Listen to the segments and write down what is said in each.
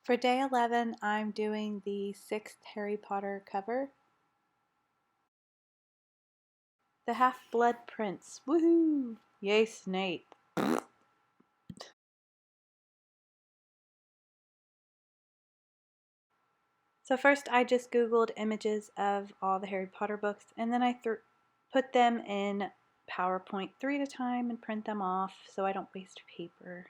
For day 11, I'm doing the 6th Harry Potter cover, The Half-Blood Prince. Woohoo! Yay, Snape. So first I just Googled images of all the Harry Potter books, and then I put them in PowerPoint 3 at a time and print them off so I don't waste paper.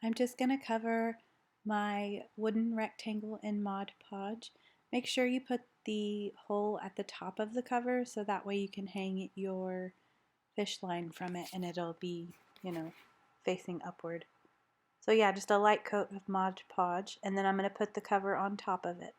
I'm just going to cover my wooden rectangle in Mod Podge. Make sure you put the hole at the top of the cover so that way you can hang your fish line from it and it'll be, facing upward. So yeah, just a light coat of Mod Podge, and then I'm going to put the cover on top of it.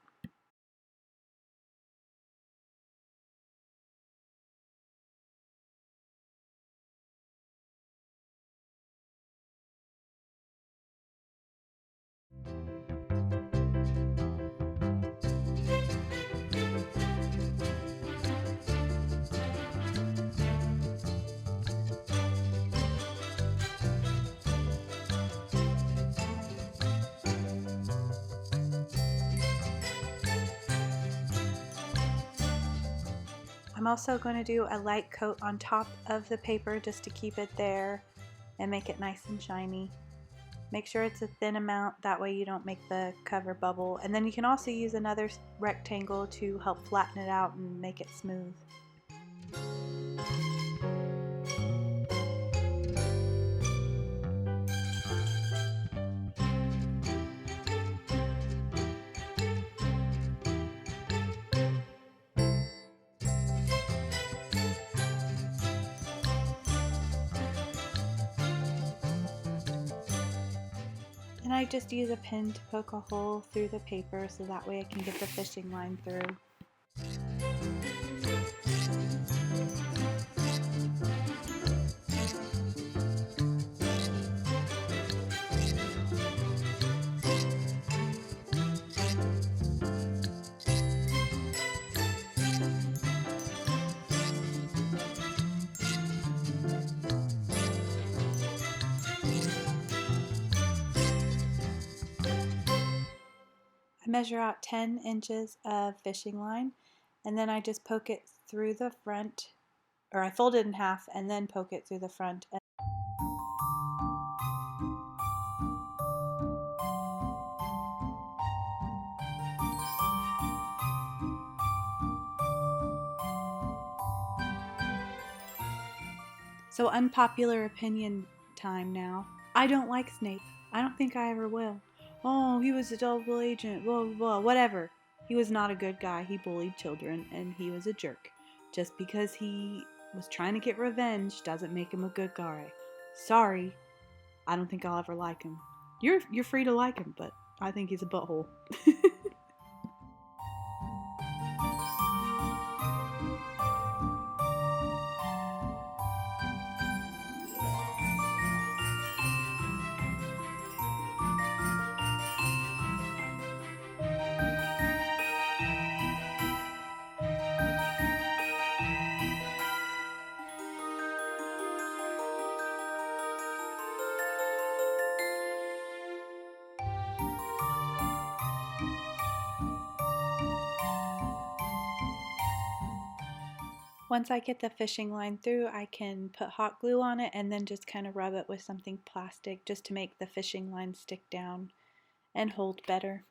I'm also going to do a light coat on top of the paper just to keep it there and make it nice and shiny. Make sure it's a thin amount, that way you don't make the cover bubble. And then you can also use another rectangle to help flatten it out and make it smooth. And I just use a pin to poke a hole through the paper so that way I can get the fishing line through. I measure out 10 inches of fishing line, and then I just poke it through the front, or I fold it in half and then poke it through the front. So unpopular opinion time now. I don't like Snape. I don't think I ever will. Oh, he was a double agent, blah, blah, blah, whatever. He was not a good guy. He bullied children and he was a jerk. Just because he was trying to get revenge doesn't make him a good guy. Sorry, I don't think I'll ever like him. You're free to like him, but I think he's a butthole. Once I get the fishing line through, I can put hot glue on it and then just kind of rub it with something plastic just to make the fishing line stick down and hold better.